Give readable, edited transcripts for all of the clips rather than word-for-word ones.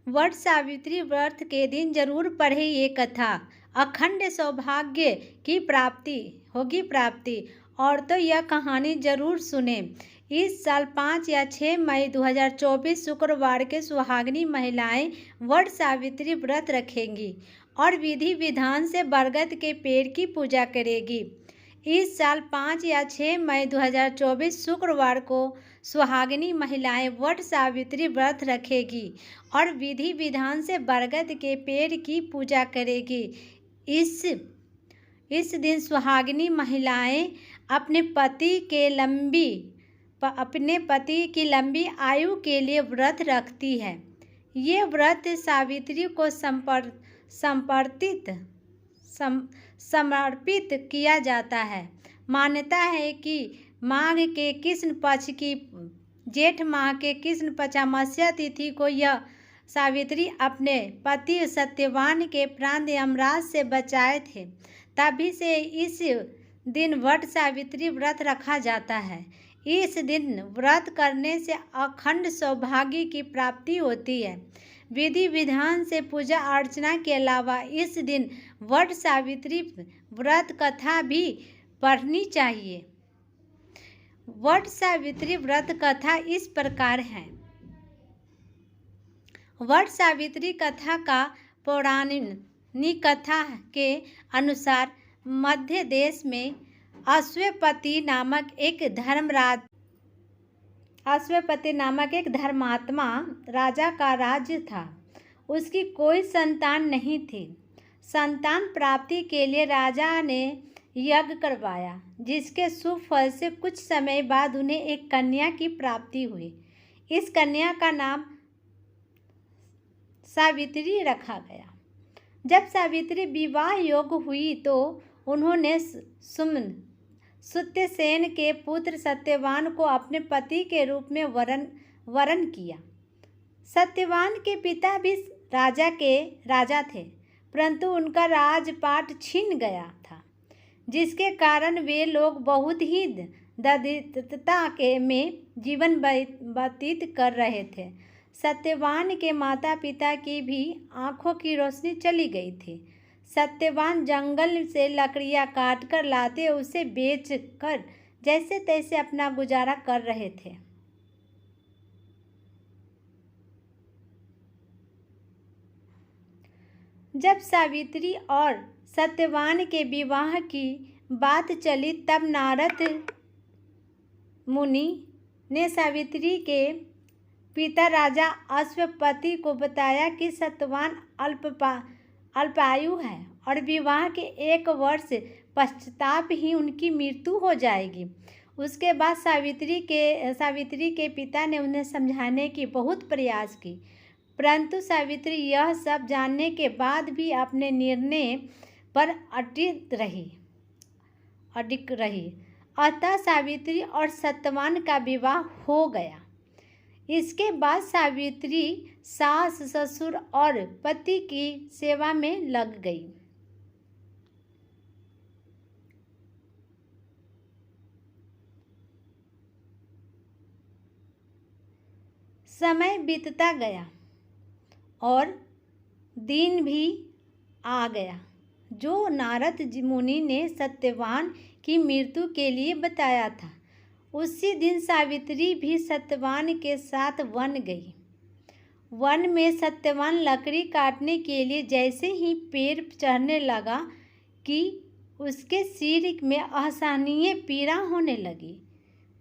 वट सावित्री व्रत के दिन जरूर पढ़े ये कथा। अखंड सौभाग्य की प्राप्ति और तो यह कहानी जरूर सुने। इस साल 5 या 6 मई 2024 शुक्रवार के सुहागिनी महिलाएं वट सावित्री व्रत रखेंगी और विधि विधान से बरगद के पेड़ की पूजा करेगी। इस साल 5 या 6 मई 2024 शुक्रवार को सुहागिनी महिलाएं वट सावित्री व्रत रखेगी और विधि विधान से बरगद के पेड़ की पूजा करेगी। इस दिन सुहागिनी महिलाएं अपने पति की लंबी आयु के लिए व्रत रखती है। ये व्रत सावित्री को समर्पित किया जाता है। मान्यता है कि माघ के कृष्ण पक्ष की जेठ माह के कृष्ण पक्षामास्या तिथि को यह सावित्री अपने पति सत्यवान के प्राण यमराज से बचाए थे। तभी से इस दिन वट सावित्री व्रत रखा जाता है। इस दिन व्रत करने से अखंड सौभाग्य की प्राप्ति होती है। विधि विधान से पूजा अर्चना के अलावा इस दिन वट सावित्री व्रत कथा भी पढ़नी चाहिए। वट सावित्री व्रत कथा इस प्रकार है। वट सावित्री कथा का पौराणिक कथा के अनुसार मध्य देश में अश्वपति नामक एक धर्मात्मा राजा का राज्य था। उसकी कोई संतान नहीं थी। संतान प्राप्ति के लिए राजा ने यज्ञ करवाया, जिसके शुभ फल से कुछ समय बाद उन्हें एक कन्या की प्राप्ति हुई। इस कन्या का नाम सावित्री रखा गया। जब सावित्री विवाह योग्य हुई तो उन्होंने सुत्यसेन के पुत्र सत्यवान को अपने पति के रूप में वरण किया। सत्यवान के पिता भी राजा थे, परंतु उनका राजपाट छिन गया था, जिसके कारण वे लोग बहुत ही दरिद्रता में जीवन व्यतीत कर रहे थे। सत्यवान के माता पिता की भी आंखों की रोशनी चली गई थी। सत्यवान जंगल से लकड़ियां काट कर लाते, उसे बेच कर जैसे तैसे अपना गुजारा कर रहे थे। जब सावित्री और सत्यवान के विवाह की बात चली, तब नारद मुनि ने सावित्री के पिता राजा अश्वपति को बताया कि सत्यवान अल्पायु है और विवाह के 1 वर्ष पश्चात ही उनकी मृत्यु हो जाएगी। उसके बाद सावित्री के पिता ने उन्हें समझाने की बहुत प्रयास की, परंतु सावित्री यह सब जानने के बाद भी अपने निर्णय पर अडिग रही। अतः सावित्री और सत्यवान का विवाह हो गया। इसके बाद सावित्री सास ससुर और पति की सेवा में लग गई। समय बीतता गया और दिन भी आ गया जो नारद मुनि ने सत्यवान की मृत्यु के लिए बताया था। उसी दिन सावित्री भी सत्यवान के साथ वन गई। वन में सत्यवान लकड़ी काटने के लिए जैसे ही पेड़ चढ़ने लगा कि उसके सिर में असहनीय पीड़ा होने लगी।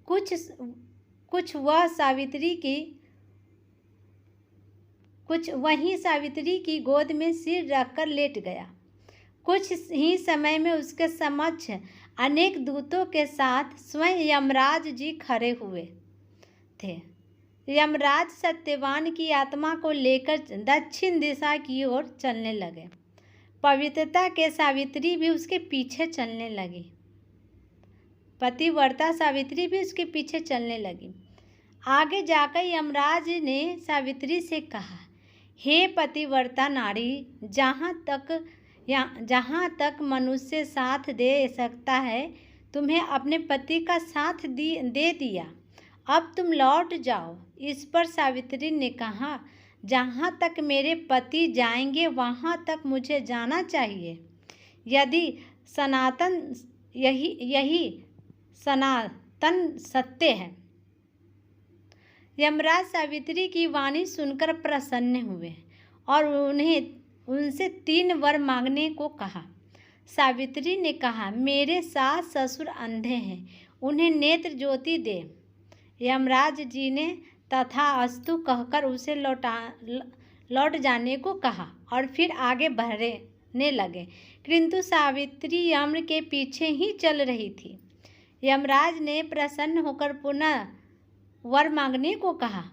कुछ वहीं सावित्री की गोद में सिर रखकर लेट गया। कुछ ही समय में उसके समक्ष अनेक दूतों के साथ स्वयं यमराज जी खड़े हुए थे। यमराज सत्यवान की आत्मा को लेकर दक्षिण दिशा की ओर चलने लगे। पवित्रता के सावित्री भी उसके पीछे चलने लगी। पतिव्रता सावित्री भी उसके पीछे चलने लगी। आगे जाकर यमराज ने सावित्री से कहा, हे पतिव्रता नारी, जहाँ तक मनुष्य साथ दे सकता है, तुम्हें अपने पति का साथ दे दिया, अब तुम लौट जाओ। इस पर सावित्री ने कहा, जहाँ तक मेरे पति जाएंगे वहाँ तक मुझे जाना चाहिए। यदि यही सनातन सत्य है। यमराज सावित्री की वाणी सुनकर प्रसन्न हुए और उनसे 3 वर मांगने को कहा। सावित्री ने कहा, मेरे सास ससुर अंधे हैं, उन्हें नेत्र ज्योति दे। यमराज जी ने तथास्तु कहकर उसे लौट जाने को कहा और फिर आगे बढ़ने लगे, किंतु सावित्री यम के पीछे ही चल रही थी। यमराज ने प्रसन्न होकर पुनः वर मांगने को कहा,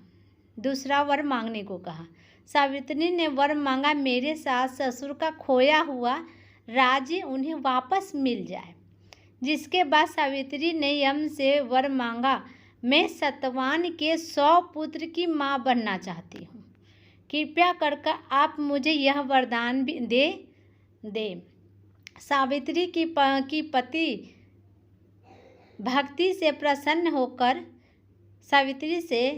दूसरा वर मांगने को कहा। सावित्री ने वर मांगा, मेरे सास ससुर का खोया हुआ राज्य उन्हें वापस मिल जाए। जिसके बाद सावित्री ने यम से वर मांगा, मैं सत्यवान के 100 पुत्र की माँ बनना चाहती हूँ, कृपया कर आप मुझे यह वरदान भी दे। सावित्री की पति भक्ति से प्रसन्न होकर सावित्री से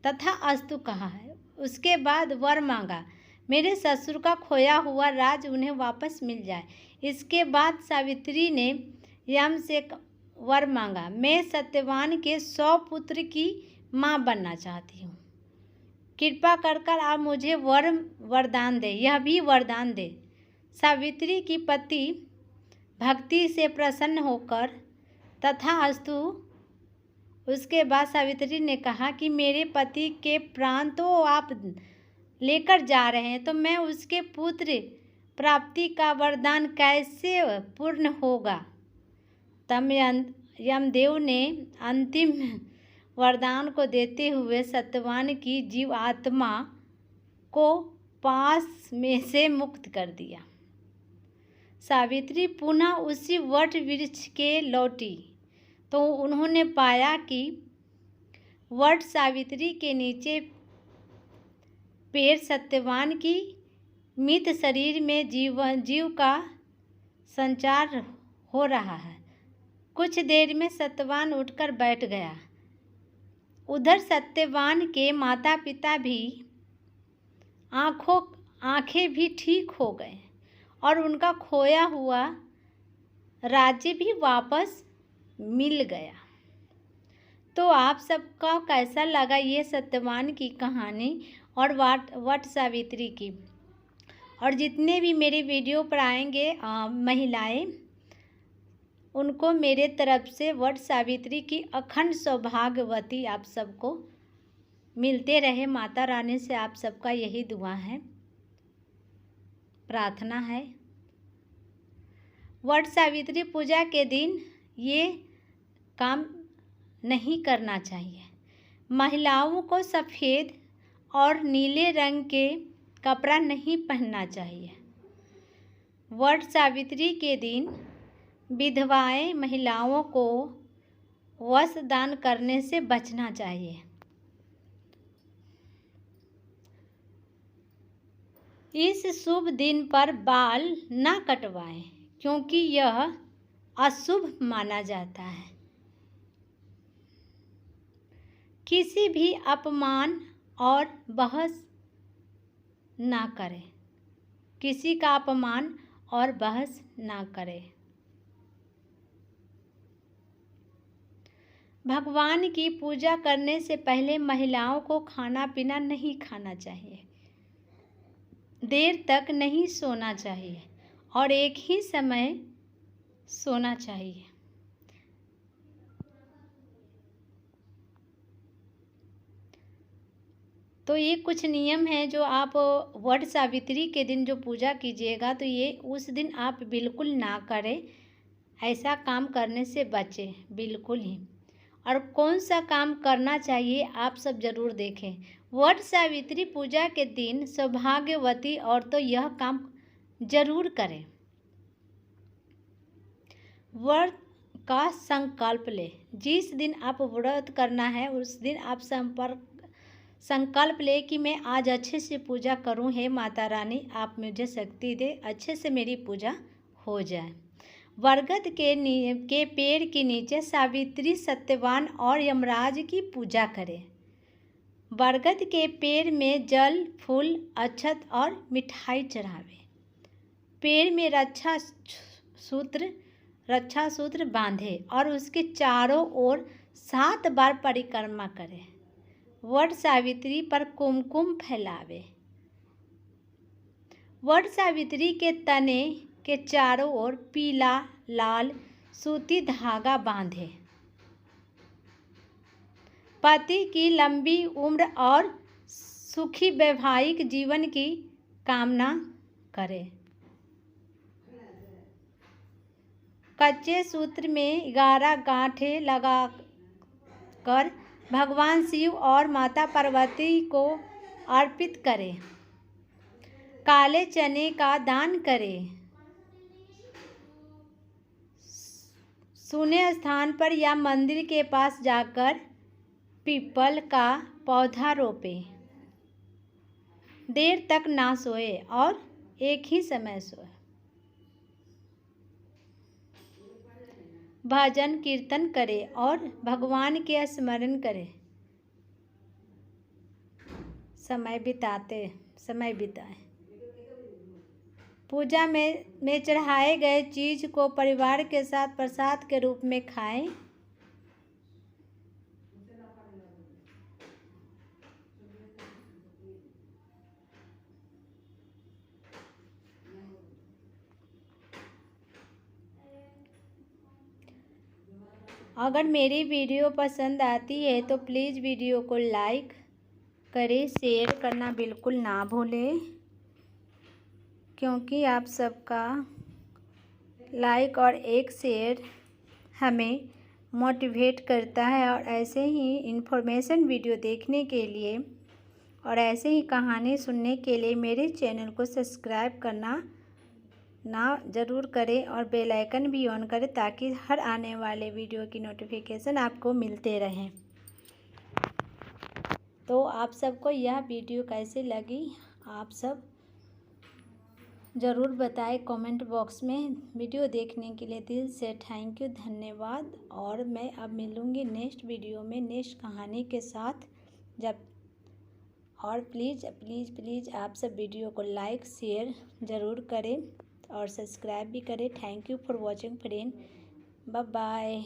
तथास्तु कहा है। उसके बाद वर मांगा, मेरे ससुर का खोया हुआ राज उन्हें वापस मिल जाए। इसके बाद सावित्री ने यम से वर मांगा, मैं सत्यवान के 100 पुत्र की माँ बनना चाहती हूँ, कृपा कर आप मुझे वरदान दे, यह भी वरदान दे। सावित्री की पति भक्ति से प्रसन्न होकर तथास्तु। उसके बाद सावित्री ने कहा कि मेरे पति के प्राण तो आप लेकर जा रहे हैं, तो मैं उसके पुत्र प्राप्ति का वरदान कैसे पूर्ण होगा। तब यमदेव ने अंतिम वरदान को देते हुए सत्यवान की जीवात्मा को पास में से मुक्त कर दिया। सावित्री पुनः उसी वट वृक्ष के लौटी तो उन्होंने पाया कि वट सावित्री के नीचे पैर सत्यवान की मृत शरीर में जीव का संचार हो रहा है। कुछ देर में सत्यवान उठकर बैठ गया। उधर सत्यवान के माता पिता भी आंखें भी ठीक हो गए और उनका खोया हुआ राज्य भी वापस मिल गया। तो आप सबका कैसा लगा ये सत्यवान की कहानी और वट सावित्री की। और जितने भी मेरे वीडियो पर आएंगे महिलाएं, उनको मेरे तरफ से वट सावित्री की अखंड सौभाग्यवती आप सबको मिलते रहे। माता रानी से आप सबका यही दुआ है, प्रार्थना है। वट सावित्री पूजा के दिन ये काम नहीं करना चाहिए। महिलाओं को सफ़ेद और नीले रंग के कपड़ा नहीं पहनना चाहिए। वट सावित्री के दिन विधवाएं महिलाओं को वस्त्र दान करने से बचना चाहिए। इस शुभ दिन पर बाल न कटवाएं, क्योंकि यह अशुभ माना जाता है। किसी भी अपमान और बहस ना करें, किसी का अपमान और बहस ना करें। भगवान की पूजा करने से पहले महिलाओं को खाना पीना नहीं खाना चाहिए, देर तक नहीं सोना चाहिए और एक ही समय सोना चाहिए। तो ये कुछ नियम हैं जो आप वट सावित्री के दिन जो पूजा कीजिएगा, तो ये उस दिन आप बिल्कुल ना करें। ऐसा काम करने से बचें बिल्कुल ही। और कौन सा काम करना चाहिए आप सब ज़रूर देखें। वट सावित्री पूजा के दिन सौभाग्यवती औरतें यह काम जरूर करें। व्रत का संकल्प लें। जिस दिन आप व्रत करना है उस दिन आप संकल्प ले कि मैं आज अच्छे से पूजा करूं। हे माता रानी, आप मुझे शक्ति दे, अच्छे से मेरी पूजा हो जाए। बरगद के पेड़ के नीचे सावित्री, सत्यवान और यमराज की पूजा करें। बरगद के पेड़ में जल, फूल, अक्षत और मिठाई चढ़ावे। पेड़ में रक्षा सूत्र बांधे और उसके चारों ओर 7 बार परिक्रमा करे। वट सावित्री पर कुमकुम फैलावे। वट सावित्री के तने के चारों ओर पीला लाल सूती धागा बांधे। पति की लंबी उम्र और सुखी वैवाहिक जीवन की कामना करे। कच्चे सूत्र में 11 गांठें लगाकर भगवान शिव और माता पार्वती को अर्पित करें। काले चने का दान करें। सुने स्थान पर या मंदिर के पास जाकर पीपल का पौधा रोपें। देर तक ना सोए और एक ही समय सोए। भजन कीर्तन करें और भगवान के स्मरण करें। समय बिताएं। पूजा में चढ़ाए गए चीज को परिवार के साथ प्रसाद के रूप में खाएं। अगर मेरी वीडियो पसंद आती है तो प्लीज़ वीडियो को लाइक करें, शेयर करना बिल्कुल ना भूलें, क्योंकि आप सबका लाइक और एक शेयर हमें मोटिवेट करता है। और ऐसे ही इन्फॉर्मेशन वीडियो देखने के लिए और ऐसे ही कहानी सुनने के लिए मेरे चैनल को सब्सक्राइब करना ना ज़रूर करें और बेल आइकन भी ऑन करें, ताकि हर आने वाले वीडियो की नोटिफिकेशन आपको मिलते रहें। तो आप सबको यह वीडियो कैसी लगी आप सब ज़रूर बताएं कमेंट बॉक्स में। वीडियो देखने के लिए दिल से थैंक यू, धन्यवाद। और मैं अब मिलूँगी नेक्स्ट वीडियो में नेक्स्ट कहानी के साथ। और प्लीज़ आप सब वीडियो को लाइक शेयर ज़रूर करें और सब्सक्राइब भी करें। Thank you for watching friend. Bye bye.